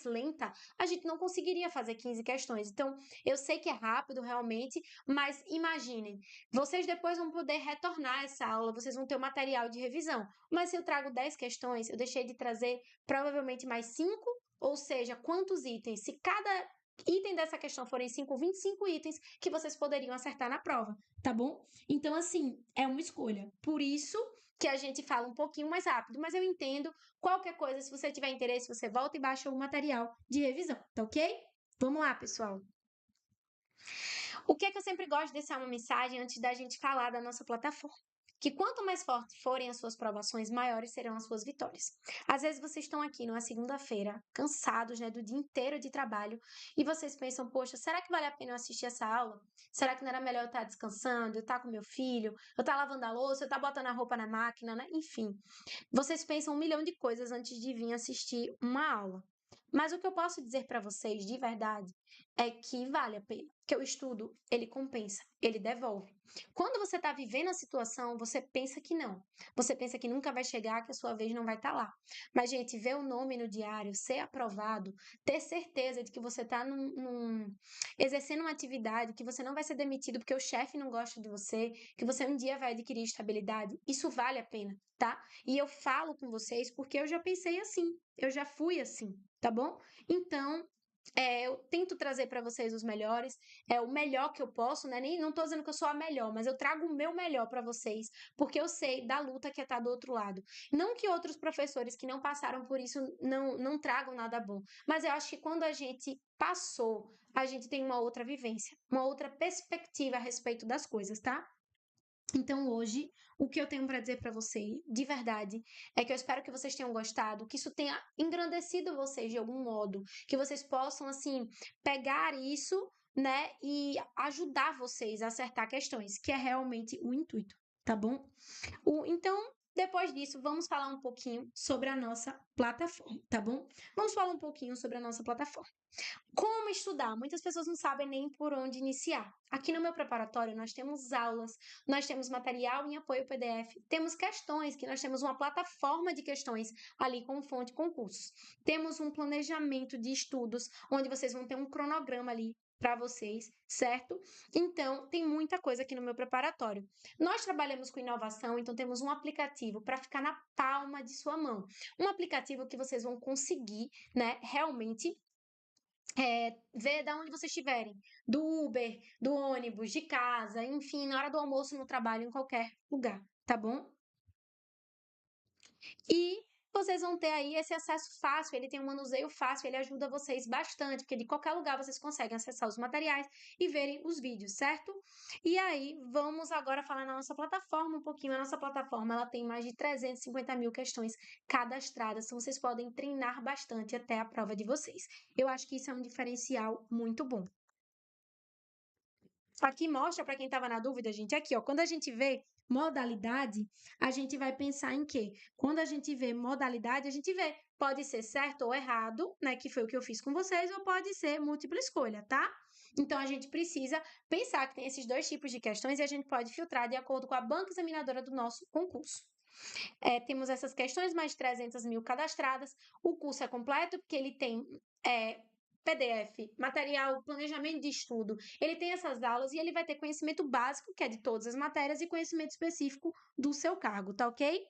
lenta, a gente não conseguiria fazer 15 questões. Então, eu sei que é rápido realmente, mas imaginem, vocês depois vão poder retornar essa aula, vocês vão ter o material de revisão. Mas se eu trago 10 questões, eu deixei de trazer provavelmente mais 5, ou seja, quantos itens? Se cada item dessa questão forem 25 itens que vocês poderiam acertar na prova, tá bom? Então, assim, é uma escolha. Por isso que a gente fala um pouquinho mais rápido, mas eu entendo. Qualquer coisa, se você tiver interesse, você volta e baixa o material de revisão, tá ok? Vamos lá, pessoal. O que é que eu sempre gosto de deixar uma mensagem antes da gente falar da nossa plataforma? Que quanto mais fortes forem as suas provações, maiores serão as suas vitórias. Às vezes vocês estão aqui numa segunda-feira, cansados, né, do dia inteiro de trabalho, e vocês pensam, poxa, será que vale a pena eu assistir essa aula? Será que não era melhor eu estar descansando, eu estar com meu filho, eu estar lavando a louça, eu estar botando a roupa na máquina, né? Enfim, vocês pensam um milhão de coisas antes de vir assistir uma aula. Mas o que eu posso dizer para vocês de verdade é que vale a pena. Que o estudo, ele compensa, ele devolve. Quando você está vivendo a situação, você pensa que não. Você pensa que nunca vai chegar, que a sua vez não vai estar lá. Mas, gente, ver o nome no diário, ser aprovado, ter certeza de que você está exercendo uma atividade, que você não vai ser demitido porque o chefe não gosta de você, que você um dia vai adquirir estabilidade, isso vale a pena, tá? E eu falo com vocês porque eu já pensei assim, eu já fui assim, tá bom? Então, eu tento trazer para vocês os melhores, é o melhor que eu posso, né? Nem não tô dizendo que eu sou a melhor, mas eu trago o meu melhor para vocês, porque eu sei da luta que é estar do outro lado. Não que outros professores que não passaram por isso não tragam nada bom, mas eu acho que quando a gente passou, a gente tem uma outra vivência, uma outra perspectiva a respeito das coisas, tá? Então, hoje, o que eu tenho para dizer para vocês, de verdade, é que eu espero que vocês tenham gostado, que isso tenha engrandecido vocês de algum modo, que vocês possam, assim, pegar isso, né, e ajudar vocês a acertar questões, que é realmente o intuito, tá bom? Então, depois disso, vamos falar um pouquinho sobre a nossa plataforma, tá bom? Vamos falar um pouquinho sobre a nossa plataforma. Como estudar? Muitas pessoas não sabem nem por onde iniciar. Aqui no meu preparatório, nós temos aulas, nós temos material em apoio PDF, temos questões, que nós temos uma plataforma de questões ali com fonte concursos. Temos um planejamento de estudos, onde vocês vão ter um cronograma ali para vocês, certo? Então, tem muita coisa aqui no meu preparatório. Nós trabalhamos com inovação, então temos um aplicativo para ficar na palma de sua mão. Um aplicativo que vocês vão conseguir, né, realmente ver da onde vocês estiverem, do Uber, do ônibus, de casa, enfim, na hora do almoço, no trabalho, em qualquer lugar, tá bom? E vocês vão ter aí esse acesso fácil, ele tem um manuseio fácil, ele ajuda vocês bastante, porque de qualquer lugar vocês conseguem acessar os materiais e verem os vídeos, certo? E aí, vamos agora falar na nossa plataforma um pouquinho. A nossa plataforma, ela tem mais de 350 mil questões cadastradas, então vocês podem treinar bastante até a prova de vocês. Eu acho que isso é um diferencial muito bom. Aqui mostra para quem estava na dúvida, gente, aqui, ó, quando a gente vê modalidade, a gente vai pensar em quê? Quando a gente vê modalidade, a gente vê, pode ser certo ou errado, né, que foi o que eu fiz com vocês, ou pode ser múltipla escolha, tá? Então, a gente precisa pensar que tem esses dois tipos de questões e a gente pode filtrar de acordo com a banca examinadora do nosso concurso. Temos essas questões, mais de 300 mil cadastradas. O curso é completo, porque ele tem PDF, material, planejamento de estudo. Ele tem essas aulas e ele vai ter conhecimento básico, que é de todas as matérias, e conhecimento específico do seu cargo, tá ok?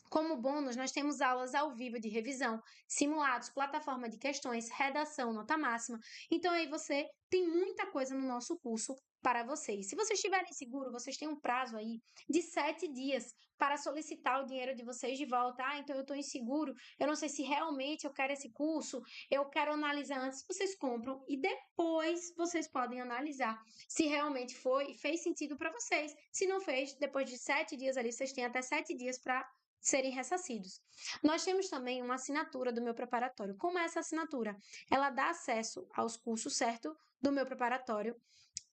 Como bônus, nós temos aulas ao vivo de revisão, simulados, plataforma de questões, redação, nota máxima. Então aí você tem muita coisa no nosso curso para vocês. Se vocês estiverem seguros, vocês têm um prazo aí de 7 dias para solicitar o dinheiro de vocês de volta. Ah, então eu estou inseguro, eu não sei se realmente eu quero esse curso, eu quero analisar antes. Vocês compram e depois vocês podem analisar se realmente foi e fez sentido para vocês. Se não fez, depois de 7 dias ali, vocês têm até 7 dias para serem ressarcidos. Nós temos também uma assinatura do meu preparatório. Como é essa assinatura? Ela dá acesso aos cursos, certo? Do meu preparatório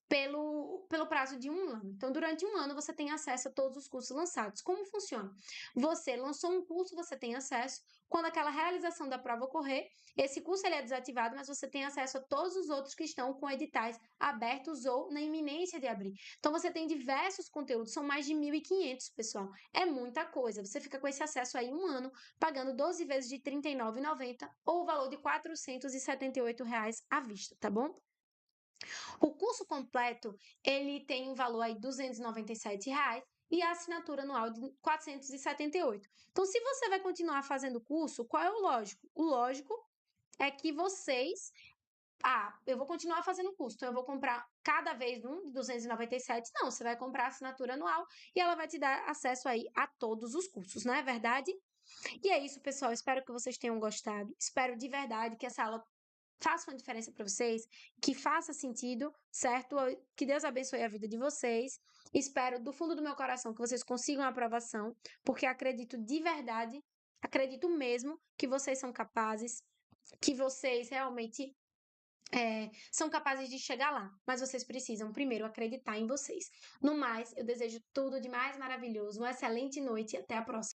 pelo prazo de 1 ano. Então, durante 1 ano, você tem acesso a todos os cursos lançados. Como funciona? Você lançou um curso, você tem acesso. Quando aquela realização da prova ocorrer, esse curso ele é desativado, mas você tem acesso a todos os outros que estão com editais abertos ou na iminência de abrir. Então, você tem diversos conteúdos, são mais de 1.500, pessoal. É muita coisa. Você fica com esse acesso aí 1 ano, pagando 12 vezes de R$ 39,90 ou o valor de R$ 478 à vista, tá bom? O curso completo, ele tem um valor aí de R$ 297 e a assinatura anual de 478. Então, se você vai continuar fazendo o curso, qual é o lógico? O lógico é que vocês eu vou continuar fazendo o curso, então eu vou comprar cada vez um de 297. Não, você vai comprar a assinatura anual e ela vai te dar acesso aí a todos os cursos, não é verdade? E é isso, pessoal. Espero que vocês tenham gostado. Espero de verdade que essa aula faça uma diferença para vocês, que faça sentido, certo? Que Deus abençoe a vida de vocês. Espero do fundo do meu coração que vocês consigam a aprovação, porque acredito de verdade, acredito mesmo que vocês são capazes, que vocês realmente são capazes de chegar lá, mas vocês precisam primeiro acreditar em vocês. No mais, eu desejo tudo de mais maravilhoso, uma excelente noite e até a próxima.